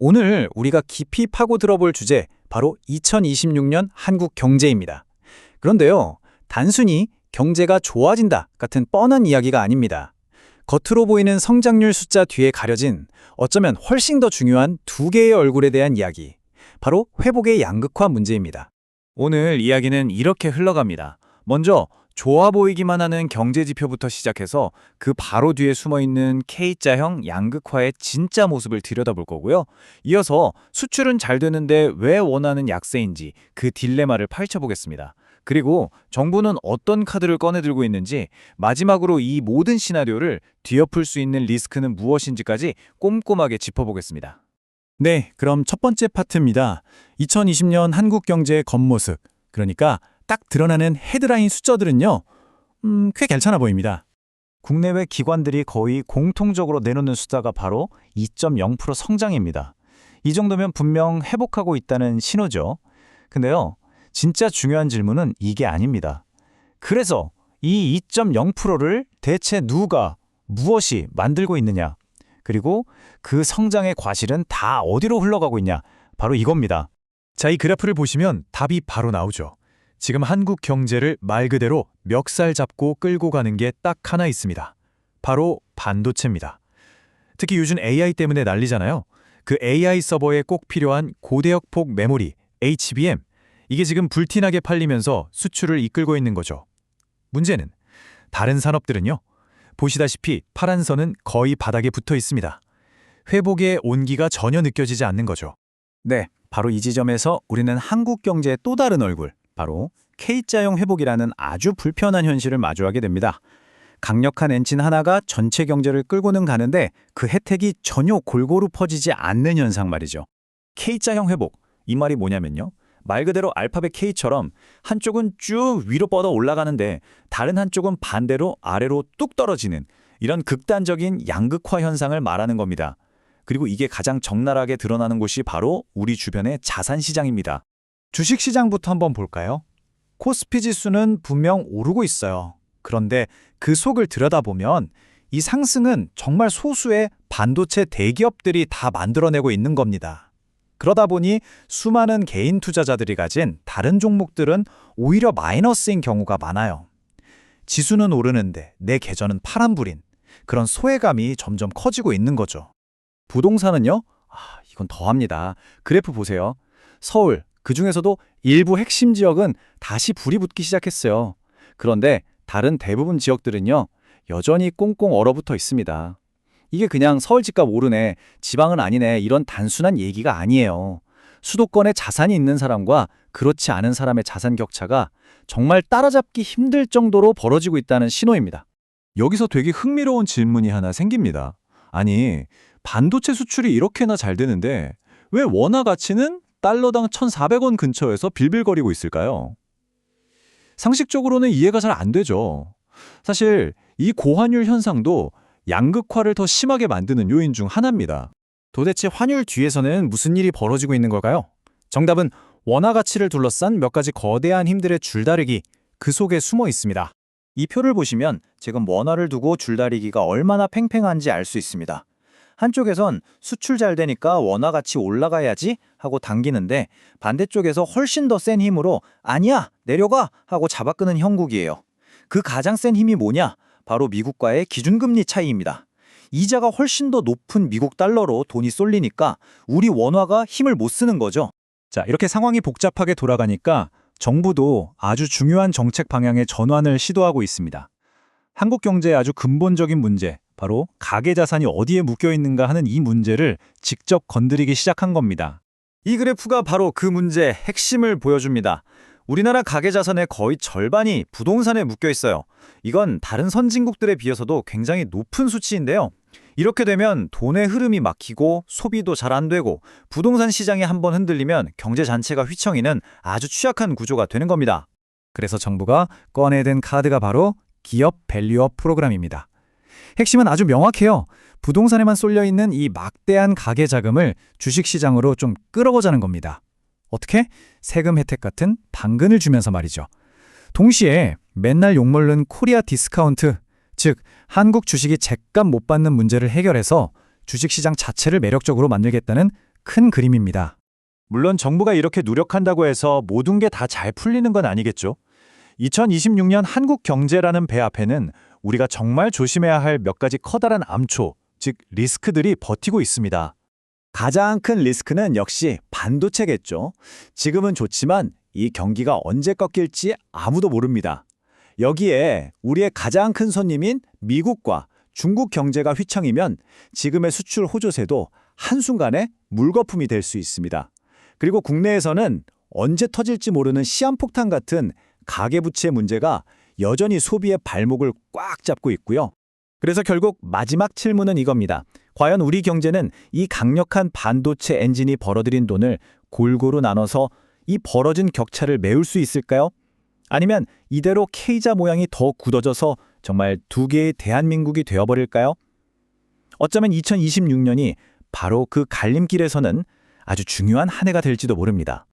오늘 우리가 깊이 파고 들어볼 주제, 바로 2026년 한국 경제입니다. 그런데요, 단순히 경제가 좋아진다 같은 뻔한 이야기가 아닙니다. 겉으로 보이는 성장률 숫자 뒤에 가려진 어쩌면 훨씬 더 중요한 두 개의 얼굴에 대한 이야기, 바로 회복의 양극화 문제입니다. 오늘 이야기는 이렇게 흘러갑니다. 먼저 좋아 보이기만 하는 경제 지표부터 시작해서 그 바로 뒤에 숨어있는 K자형 양극화의 진짜 모습을 들여다볼 거고요. 이어서 수출은 잘 되는데 왜 원하는 약세인지 그 딜레마를 파헤쳐보겠습니다. 그리고 정부는 어떤 카드를 꺼내들고 있는지, 마지막으로 이 모든 시나리오를 뒤엎을 수 있는 리스크는 무엇인지까지 꼼꼼하게 짚어보겠습니다. 네, 그럼 첫 번째 파트입니다. 2020년 한국 경제의 겉모습, 그러니까 딱 드러나는 헤드라인 숫자들은요, 꽤 괜찮아 보입니다. 국내외 기관들이 거의 공통적으로 내놓는 숫자가 바로 2.0% 성장입니다. 이 정도면 분명 회복하고 있다는 신호죠. 근데요, 진짜 중요한 질문은 이게 아닙니다. 그래서 이 2.0%를 대체 누가, 무엇이 만들고 있느냐? 그리고 그 성장의 과실은 다 어디로 흘러가고 있냐? 바로 이겁니다. 자, 이 그래프를 보시면 답이 바로 나오죠. 지금 한국 경제를 말 그대로 멱살 잡고 끌고 가는 게 딱 하나 있습니다. 바로 반도체입니다. 특히 요즘 AI 때문에 난리잖아요. 그 AI 서버에 꼭 필요한 고대역폭 메모리, HBM, 이게 지금 불티나게 팔리면서 수출을 이끌고 있는 거죠. 문제는 다른 산업들은요, 보시다시피 파란 선은 거의 바닥에 붙어 있습니다. 회복의 온기가 전혀 느껴지지 않는 거죠. 네, 바로 이 지점에서 우리는 한국 경제의 또 다른 얼굴, 바로 K자형 회복이라는 아주 불편한 현실을 마주하게 됩니다. 강력한 엔진 하나가 전체 경제를 끌고는 가는데 그 혜택이 전혀 골고루 퍼지지 않는 현상 말이죠. K자형 회복, 이 말이 뭐냐면요, 말 그대로 알파벳 K처럼 한쪽은 쭉 위로 뻗어 올라가는데 다른 한쪽은 반대로 아래로 뚝 떨어지는 이런 극단적인 양극화 현상을 말하는 겁니다. 그리고 이게 가장 적나라하게 드러나는 곳이 바로 우리 주변의 자산시장입니다. 주식시장부터 한번 볼까요? 코스피 지수는 분명 오르고 있어요. 그런데 그 속을 들여다보면 이 상승은 정말 소수의 반도체 대기업들이 다 만들어내고 있는 겁니다. 그러다 보니 수많은 개인 투자자들이 가진 다른 종목들은 오히려 마이너스인 경우가 많아요. 지수는 오르는데 내 계좌는 파란불인 그런 소외감이 점점 커지고 있는 거죠. 부동산은요? 이건 더합니다. 그래프 보세요. 서울, 그중에서도 일부 핵심 지역은 다시 불이 붙기 시작했어요. 그런데 다른 대부분 지역들은요, 여전히 꽁꽁 얼어붙어 있습니다. 이게 그냥 서울 집값 오르네, 지방은 아니네, 이런 단순한 얘기가 아니에요. 수도권에 자산이 있는 사람과 그렇지 않은 사람의 자산 격차가 정말 따라잡기 힘들 정도로 벌어지고 있다는 신호입니다. 여기서 되게 흥미로운 질문이 하나 생깁니다. 아니, 반도체 수출이 이렇게나 잘 되는데 왜 원화 가치는 달러당 1,400원 근처에서 빌빌거리고 있을까요? 상식적으로는 이해가 잘 안 되죠. 사실 이 고환율 현상도 양극화를 더 심하게 만드는 요인 중 하나입니다. 도대체 환율 뒤에서는 무슨 일이 벌어지고 있는 걸까요? 정답은 원화 가치를 둘러싼 몇 가지 거대한 힘들의 줄다리기, 그 속에 숨어 있습니다. 이 표를 보시면 지금 원화를 두고 줄다리기가 얼마나 팽팽한지 알 수 있습니다. 한쪽에선 수출 잘 되니까 원화 가치 올라가야지 하고 당기는데, 반대쪽에서 훨씬 더 센 힘으로 아니야, 내려가 하고 잡아끄는 형국이에요. 그 가장 센 힘이 뭐냐? 바로 미국과의 기준금리 차이입니다. 이자가 훨씬 더 높은 미국 달러로 돈이 쏠리니까 우리 원화가 힘을 못 쓰는 거죠. 자, 이렇게 상황이 복잡하게 돌아가니까 정부도 아주 중요한 정책 방향의 전환을 시도하고 있습니다. 한국 경제의 아주 근본적인 문제, 바로 가계자산이 어디에 묶여 있는가 하는 이 문제를 직접 건드리기 시작한 겁니다. 이 그래프가 바로 그 문제의 핵심을 보여줍니다. 우리나라 가계자산의 거의 절반이 부동산에 묶여 있어요. 이건 다른 선진국들에 비해서도 굉장히 높은 수치인데요. 이렇게 되면 돈의 흐름이 막히고 소비도 잘 안 되고 부동산 시장이 한번 흔들리면 경제 전체가 휘청이는 아주 취약한 구조가 되는 겁니다. 그래서 정부가 꺼내든 카드가 바로 기업 밸류업 프로그램입니다. 핵심은 아주 명확해요. 부동산에만 쏠려있는 이 막대한 가계자금을 주식시장으로 좀 끌어오자는 겁니다. 어떻게? 세금 혜택 같은 당근을 주면서 말이죠. 동시에 맨날 욕먹는 코리아 디스카운트, 즉 한국 주식이 제값 못 받는 문제를 해결해서 주식시장 자체를 매력적으로 만들겠다는 큰 그림입니다. 물론 정부가 이렇게 노력한다고 해서 모든 게 다 잘 풀리는 건 아니겠죠. 2026년 한국 경제라는 배 앞에는 우리가 정말 조심해야 할 몇 가지 커다란 암초, 즉 리스크들이 버티고 있습니다. 가장 큰 리스크는 역시 반도체겠죠. 지금은 좋지만 이 경기가 언제 꺾일지 아무도 모릅니다. 여기에 우리의 가장 큰 손님인 미국과 중국 경제가 휘청이면 지금의 수출 호조세도 한순간에 물거품이 될 수 있습니다. 그리고 국내에서는 언제 터질지 모르는 시한폭탄 같은 가계부채 문제가 여전히 소비의 발목을 꽉 잡고 있고요. 그래서 결국 마지막 질문은 이겁니다. 과연 우리 경제는 이 강력한 반도체 엔진이 벌어들인 돈을 골고루 나눠서 이 벌어진 격차를 메울 수 있을까요? 아니면 이대로 K자 모양이 더 굳어져서 정말 두 개의 대한민국이 되어버릴까요? 어쩌면 2026년이 바로 그 갈림길에서는 아주 중요한 한 해가 될지도 모릅니다.